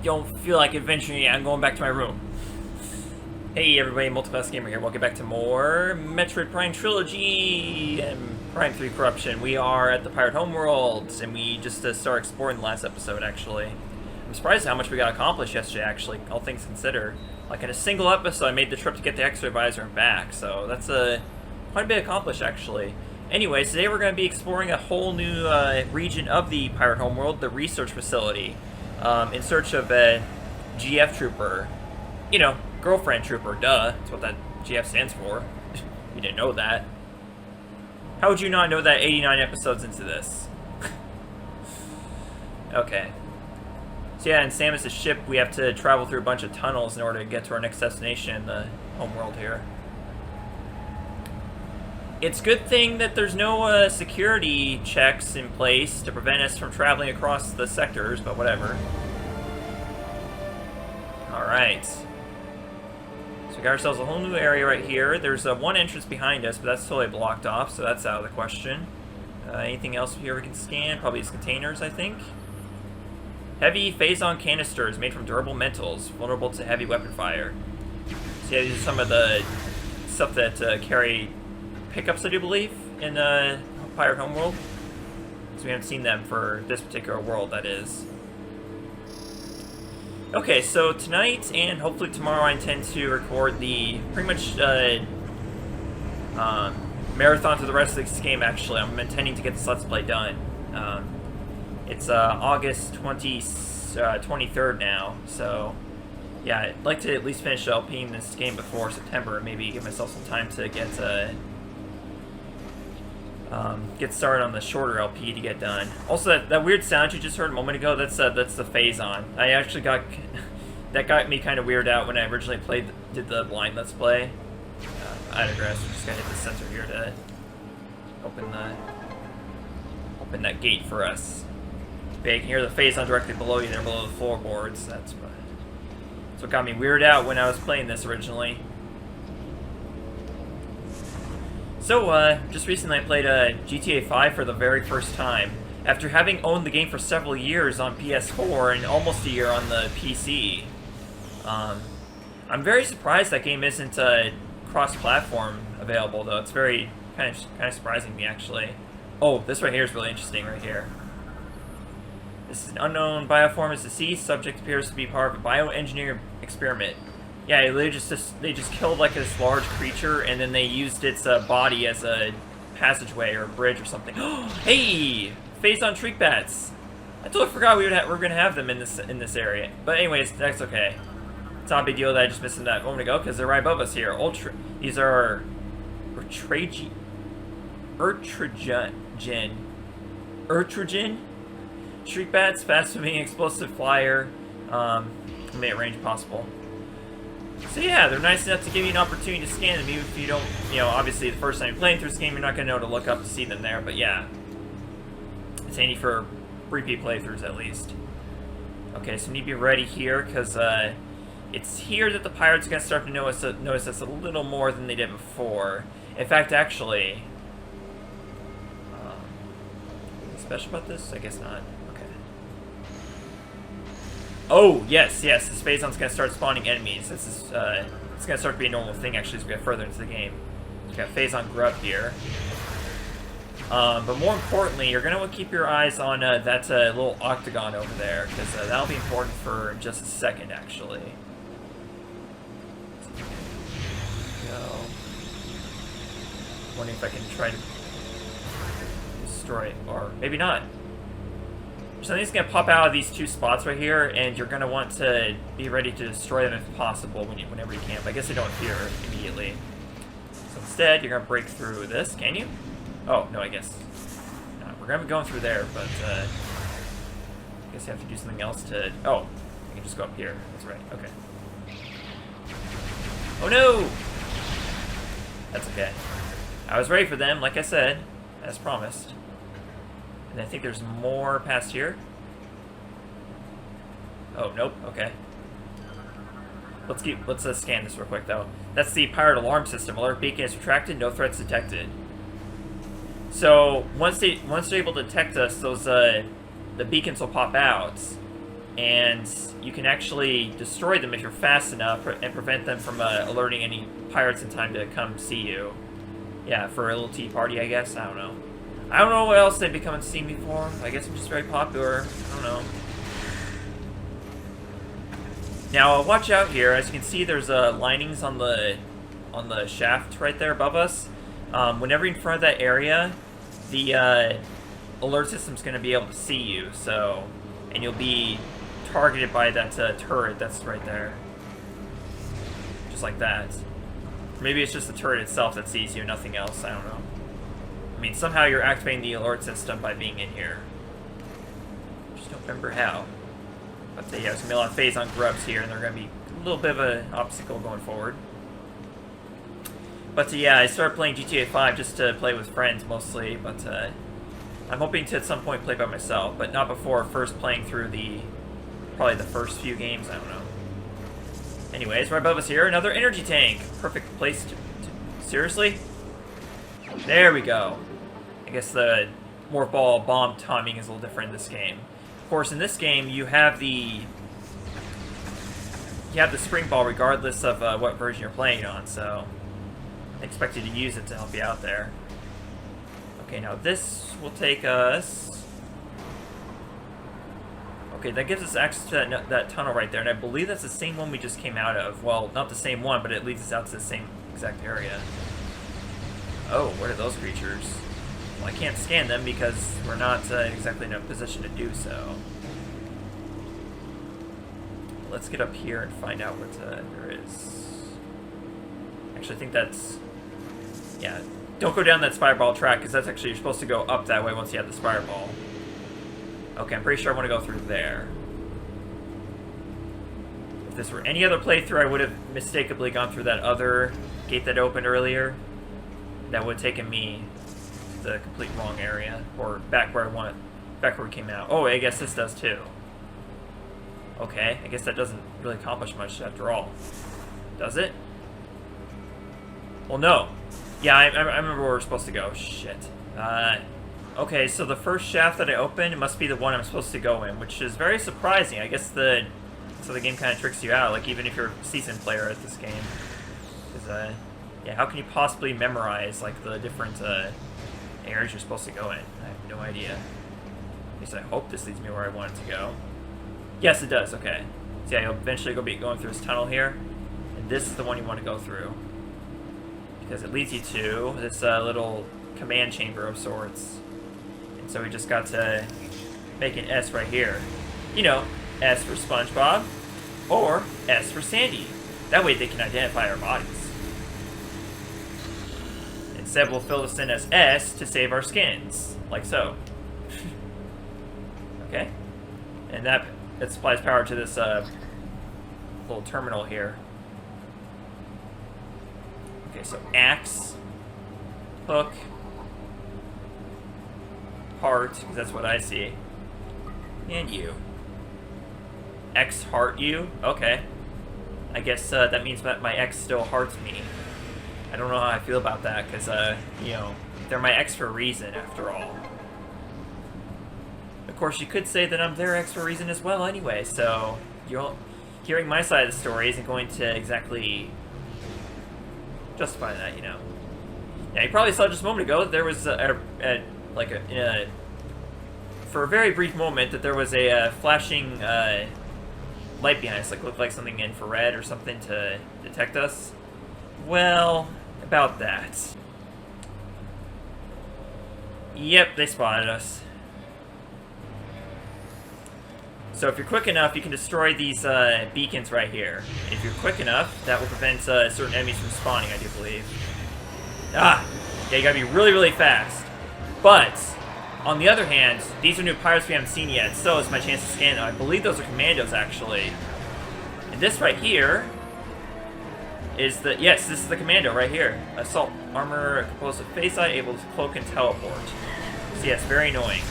don't feel like adventuring yet. I'm going back to my room. Hey everybody, Multiclass Gamer here. Welcome back to more Metroid Prime Trilogy and Prime 3 Corruption. We are at the Pirate Homeworld, and we just started exploring the last episode, actually. I'm surprised at how much we got accomplished yesterday, actually, all things considered. Like, in a single episode, I made the trip to get the X-Ray Visor and back, so that's quite a bit accomplished, actually. Anyways, today we're going to be exploring a whole new region of the Pirate Homeworld, the research facility, in search of a GF trooper. You know, girlfriend trooper, duh. That's what that GF stands for. You didn't know that. How would you not know that 89 episodes into this? Okay. So yeah, in Samus's ship, we have to travel through a bunch of tunnels in order to get to our next destination, the homeworld here. It's a good thing that there's no security checks in place to prevent us from traveling across the sectors, but whatever. Alright. So we got ourselves a whole new area right here. There's one entrance behind us, but that's totally blocked off, so that's out of the question. Anything else here we can scan? Probably these containers, I think. Heavy phase-on canisters made from durable metals, vulnerable to heavy weapon fire. So yeah, these are some of the stuff that carry pickups, I do believe, in Pirate Homeworld. So we haven't seen them for this particular world, that is. Okay, so tonight and hopefully tomorrow I intend to record the pretty much marathon to the rest of this game, actually. I'm intending to get this Let's Play done. It's August 23rd now, so yeah, I'd like to at least finish LPing this game before September, and maybe give myself some time to get started on the shorter LP to get done. Also, that weird sound you just heard a moment ago, that's the phase-on. I actually that got me kind of weirded out when I originally did the blind Let's Play. I digress. We're just gonna hit the sensor here to open that gate for us. Yeah, you can hear the phase-on directly below you there, below the floorboards. That's what got me weirded out when I was playing this originally. So, just recently I played GTA 5 for the very first time. After having owned the game for several years on PS4 and almost a year on the PC. I'm very surprised that game isn't cross-platform available, though. It's very kind of surprising to me, actually. Oh, this right here is really interesting right here. This is an unknown bioform is deceased. Subject appears to be part of a bioengineering experiment. Yeah, they just killed like this large creature, and then they used its body as a passageway or a bridge or something. Hey, phase-on shriek bats. I totally forgot we were gonna have them in this area. But anyways, that's okay. It's not a big deal that I just missed them that moment ago because they're right above us here. These are Urtrogen. Shriek bats, fast-moving, explosive flyer. May at range possible. So yeah, they're nice enough to give you an opportunity to scan them, even if you don't, obviously the first time you're playing through this game, you're not going to know to look up to see them there, but yeah. It's handy for repeat playthroughs, at least. Okay, so we need to be ready here, because it's here that the pirates are going to start to notice us a little more than they did before. In fact, actually... anything special about this? I guess not. Oh, yes, this phase-on's gonna start spawning enemies. This is, it's gonna start to be a normal thing, actually, as we get further into the game. So we got phase-on grub here. But more importantly, you're gonna want to keep your eyes on, that, little octagon over there, because, that'll be important for just a second, actually. Go. Wondering if I can try to destroy it, or maybe not. Something's going to pop out of these two spots right here, and you're going to want to be ready to destroy them if possible whenever you can. But I guess they don't appear immediately. So instead, you're going to break through this. Can you? Oh, no, I guess not. We're going to be going through there, but I guess you have to do something else to... Oh, I can just go up here. That's right. Okay. Oh, no! That's okay. I was ready for them, like I said, as promised. And I think there's more past here. Oh, nope. Okay. Let's scan this real quick, though. That's the pirate alarm system. Alert beacon is retracted. No threats detected. So once they're able to detect us, those the beacons will pop out, and you can actually destroy them if you're fast enough and prevent them from alerting any pirates in time to come see you. Yeah, for a little tea party, I guess. I don't know. I don't know what else they'd be coming to see me for. I guess I'm just very popular. I don't know. Now, watch out here. As you can see, there's linings on the shaft right there above us. Whenever you're in front of that area, the alert system's going to be able to see you. So, and you'll be targeted by that turret that's right there. Just like that. Or maybe it's just the turret itself that sees you, nothing else. I don't know. I mean, somehow you're activating the alert system by being in here. Just don't remember how. But yeah, there's going to be a lot of phase-on grubs here, and they're going to be a little bit of an obstacle going forward. But yeah, I started playing GTA 5 just to play with friends mostly, but I'm hoping to at some point play by myself, but not before first playing through probably the first few games, I don't know. Anyways, right above us here, another energy tank. Perfect place to seriously? There we go. I guess the morph ball bomb timing is a little different in this game. Of course, in this game, you have the spring ball regardless of what version you're playing on, so I expect you to use it to help you out there. Okay, now this will take us... Okay, that gives us access to that tunnel right there, and I believe that's the same one we just came out of. Well, not the same one, but it leads us out to the same exact area. Oh, what are those creatures? Well, I can't scan them because we're not exactly in a position to do so. Let's get up here and find out what there is. Actually, I think that's... Yeah, don't go down that spiral track, because that's actually, you're supposed to go up that way once you have the spiral. Okay, I'm pretty sure I want to go through there. If this were any other playthrough, I would have mistakenly gone through that other gate that opened earlier. That would have taken me to the complete wrong area, or back where we came out. Oh, I guess this does too. Okay, I guess that doesn't really accomplish much after all. Does it? Well, no. Yeah, I remember where we're supposed to go. Shit. Okay, so the first shaft that I opened must be the one I'm supposed to go in, which is very surprising. I guess so the game kind of tricks you out, like even if you're a seasoned player at this game. Because, yeah, how can you possibly memorize, like, the different areas you're supposed to go in? I have no idea. At least I hope this leads me where I want it to go. Yes, it does, okay. So yeah, you'll eventually be going through this tunnel here, and this is the one you want to go through. Because it leads you to this little command chamber of sorts. And so we just got to make an S right here. You know, S for SpongeBob, or S for Sandy. That way they can identify our bodies. Instead, we'll fill this in as S to save our skins, like so. Okay? And that supplies power to this little terminal here. Okay, so axe, hook, heart, because that's what I see, and you. X heart you? Okay. I guess that means that my ex still hearts me. I don't know how I feel about that, because, you know, they're my ex for a reason, after all. Of course, you could say that I'm their ex for a reason as well anyway, so hearing my side of the story isn't going to exactly justify that, you know. Yeah, you probably saw just a moment ago that there was for a very brief moment that there was a flashing light behind us, like looked like something infrared or something to detect us. Well, about that. Yep, they spotted us. So if you're quick enough, you can destroy these beacons right here. If you're quick enough, that will prevent certain enemies from spawning, I do believe. Ah! Yeah, you gotta be really, really fast. But, on the other hand, these are new pirates we haven't seen yet, so it's my chance to scan them. I believe those are commandos, actually. And this right here is the... Yes, this is the commando right here. Assault armor composed of face eye, able to cloak and teleport. So yes, very annoying.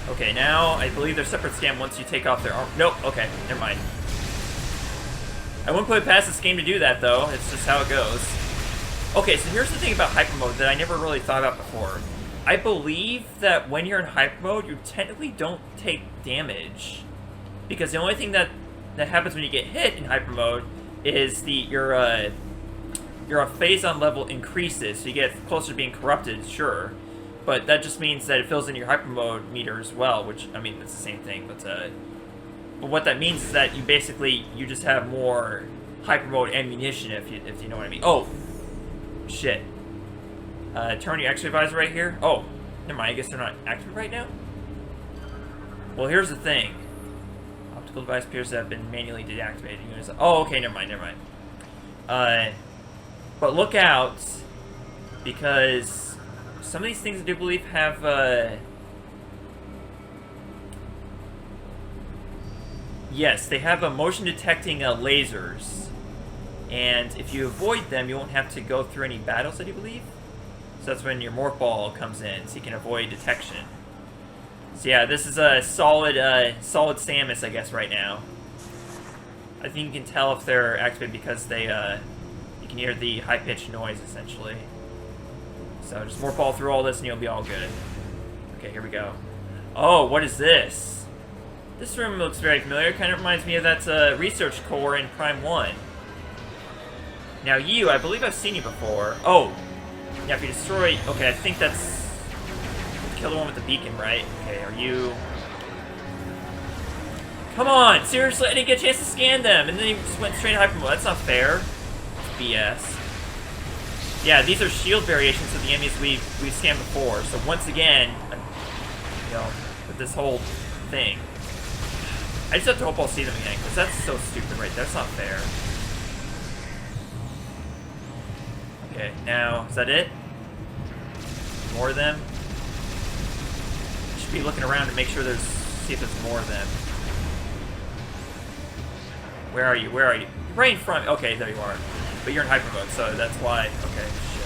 Okay, now I believe they're separate scan once you take off their armor. Nope, okay, never mind. I wouldn't put it past this game to do that, though. It's just how it goes. Okay, so here's the thing about hyper mode that I never really thought about before. I believe that when you're in hyper mode, you technically don't take damage. Because the only thing that happens when you get hit in hyper mode is your phazon level increases, so you get closer to being corrupted, sure. But that just means that it fills in your hyper mode meter as well, which, I mean, it's the same thing, but what that means is that you just have more hyper mode ammunition, if you know what I mean. Oh! Shit. Turn your X-ray visor right here. Oh, never mind, I guess they're not active right now? Well, here's the thing. Optical device appears to have been manually deactivated. Oh, okay, never mind. But look out, because some of these things I do believe have, yes, they have motion detecting lasers. And if you avoid them, you won't have to go through any battles, I do believe. So that's when your morph ball comes in, so you can avoid detection. So yeah, this is a solid Snak-mas, I guess, right now. I think you can tell if they're activated because they, you can hear the high-pitched noise, essentially. So just morph ball through all this and you'll be all good. Okay, here we go. Oh, what is this? This room looks very familiar. It kind of reminds me of that research core in Prime 1. Now you, I believe I've seen you before. Oh, now if you destroy... Okay, I think that's... Kill the one with the beacon, right? Okay, are you... Come on! Seriously, I didn't get a chance to scan them, and then you just went straight to hyper mode. That's not fair. It's BS. Yeah, these are shield variations of the enemies we've scanned before. So once again, you know, with this whole thing, I just have to hope I'll see them again, because that's so stupid right there. That's not fair. Okay, now, is that it? More of them? Should be looking around to make sure see if there's more of them. Where are you? Where are you? You're right in front. Okay, there you are. But you're in hyper mode, so that's why. Okay, shit.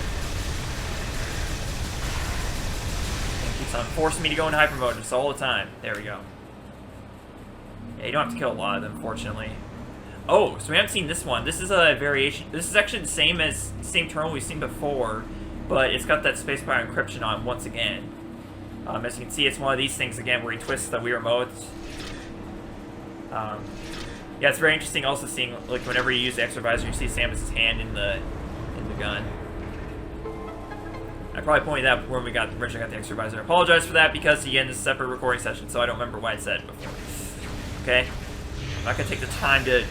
It keeps on forcing me to go into hyper mode just all the time. There we go. Yeah, you don't have to kill a lot of them, fortunately. Oh, so we haven't seen this one. This is a variation. This is actually the same terminal we've seen before, but it's got that spacebar encryption on once again. As you can see, it's one of these things again where he twists the Wii remote. Yeah, it's very interesting also seeing, like, whenever you use the X-ray visor, you see Samus's hand in the gun. I probably pointed that out when we originally got the X-ray visor. I apologize for that because, again, this is a separate recording session, so I don't remember what I said before. Okay? I'm not going to take the time to,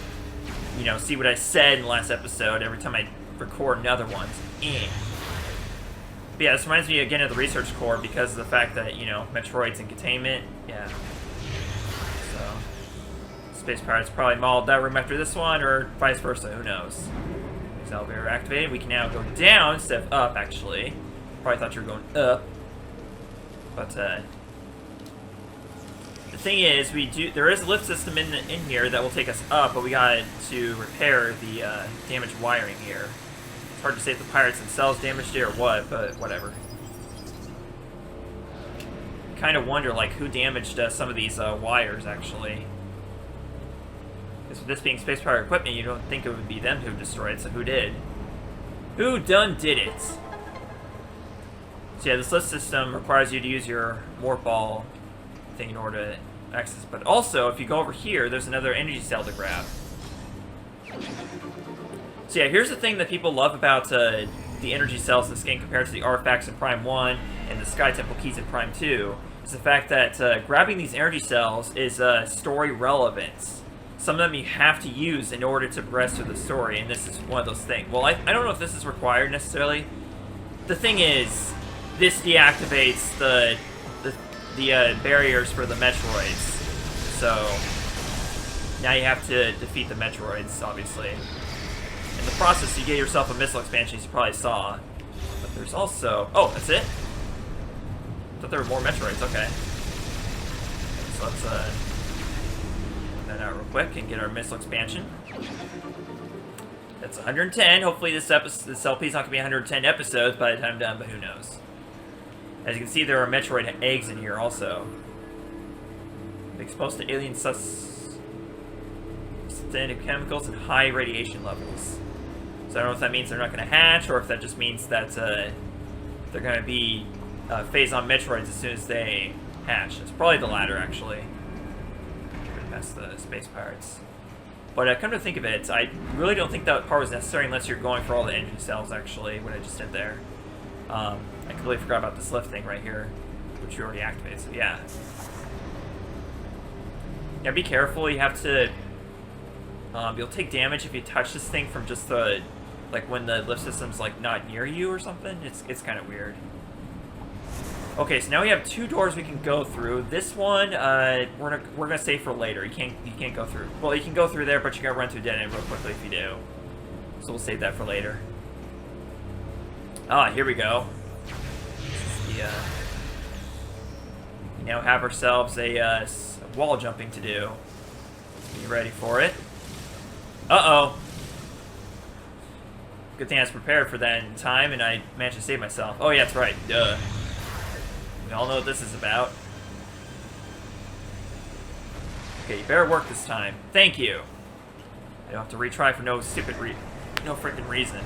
you know, see what I said in the last episode every time I record another one. But yeah, this reminds me again of the research core because of the fact that, you know, Metroid's in containment. Yeah. So, Space Pirates probably mauled that room after this one, or vice versa, who knows. This elevator activated. We can now go down instead of up, actually. Probably thought you were going up. But, the thing is, there is a lift system in here that will take us up, but we got to repair the damaged wiring here. It's hard to say if the pirates themselves damaged it or what, but whatever. I kind of wonder, like, who damaged some of these wires, actually. Because with this being Space Pirate equipment, you don't think it would be them who destroyed it, so who did? Who done did it? So yeah, this lift system requires you to use your warp ball thing in order to access. But also, if you go over here, there's another energy cell to grab. So yeah, here's the thing that people love about the energy cells in this game compared to the artifacts in Prime 1 and the Sky Temple keys in Prime 2, is the fact that grabbing these energy cells is story relevant. Some of them you have to use in order to progress through the story, and this is one of those things. Well, I don't know if this is required necessarily. The thing is, this deactivates the barriers for the Metroids. So now you have to defeat the Metroids, obviously. In the process, you get yourself a missile expansion, as you probably saw. But there's also... Oh, that's it? I thought there were more Metroids. Okay. So let's put that out real quick and get our missile expansion. That's 110. Hopefully this LP is not going to be 110 episodes by the time I'm done, but who knows. As you can see, there are Metroid eggs in here also. Exposed to alien substantive chemicals and high radiation levels. So I don't know if that means they're not going to hatch, or if that just means that they're going to be phase on Metroids as soon as they hatch. It's probably the latter, actually. Past the space pirates. But come to think of it, I really don't think that part was necessary unless you're going for all the engine cells, actually, what I just did there. I completely forgot about this lift thing right here, which you already activated, so yeah. Yeah, be careful, you have to... you'll take damage if you touch this thing from just the... like, when the lift system's, like, not near you or something. It's kind of weird. Okay, so now we have 2 doors we can go through. This one, we're gonna save for later. You can't go through. Well, you can go through there, but you gotta run through dead end real quickly if you do. So we'll save that for later. Ah, here we go. Yeah. We now have ourselves a wall jumping to do. Be ready for it. Uh-oh. Good thing I was prepared for that in time, and I managed to save myself. Oh, yeah, that's right. Duh. We all know what this is about. Okay, you better work this time. Thank you. I don't have to retry for no freaking reason.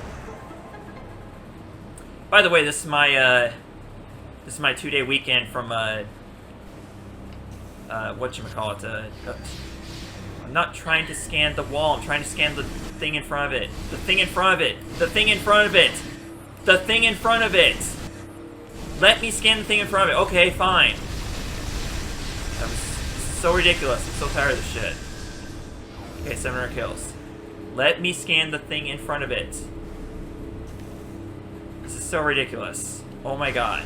By the way, this is my 2-day weekend from whatchamacallit, I'm not trying to scan the wall, I'm trying to scan the thing in front of it. The thing in front of it. The thing in front of it. The thing in front of it. Let me scan the thing in front of it. Okay, fine. That was so ridiculous. I'm so tired of this shit. Okay, 700 kills. Let me scan the thing in front of it. This is so ridiculous. Oh my god.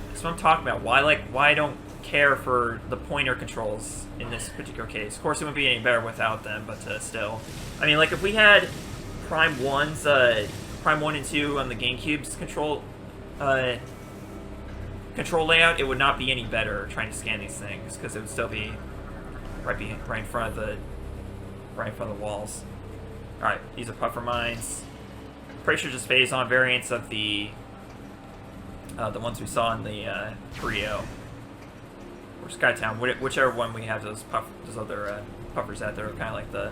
That's what I'm talking about. Why I don't care for the pointer controls in this particular case. Of course, it wouldn't be any better without them, but still. I mean, like, if we had Prime 1's, Prime 1 and 2 on the GameCube's control layout, it would not be any better trying to scan these things, because it would still be right in front of the walls. Alright, these are puffer mines. Pretty sure just phase on variants of the ones we saw in the Rio. Or Skytown, whichever one we have those other puffers at. They're kind of like the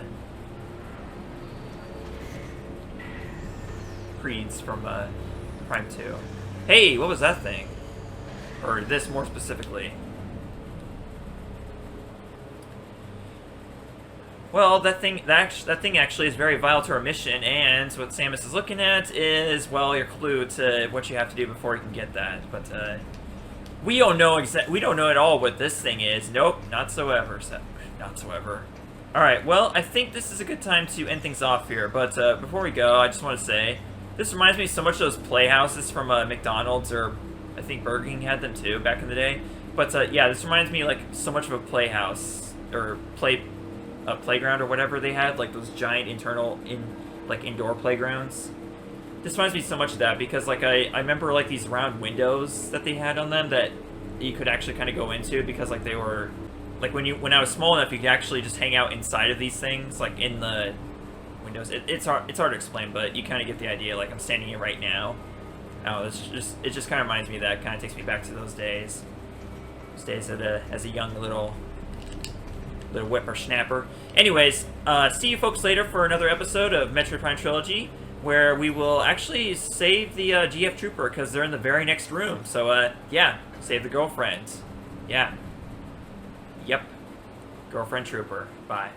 Creeds from Prime 2. Hey, what was that thing? Or this more specifically. Well, that thing actually is very vital to our mission, and what Samus is looking at is, well, your clue to what you have to do before you can get that. But we don't know at all what this thing is. Nope, not so ever. All right, well, I think this is a good time to end things off here. But before we go, I just want to say this reminds me so much of those playhouses from McDonald's, or I think Burger King had them too back in the day. But yeah, this reminds me like so much of a playhouse or playground or whatever they had, like those giant indoor playgrounds. This reminds me so much of that because like I remember like these round windows that they had on them that you could actually kind of go into because like they were like when I was small enough you could actually just hang out inside of these things like in the windows. It's hard to explain, but you kind of get the idea. Like I'm standing here right now. Oh, it just kind of reminds me of that. Kind of takes me back to those days. Those days as a young little whippersnapper. Anyways, see you folks later for another episode of Metroid Prime Trilogy, where we will actually save the GF Trooper, because they're in the very next room. So, yeah, save the girlfriend. Yeah. Yep. Girlfriend Trooper. Bye.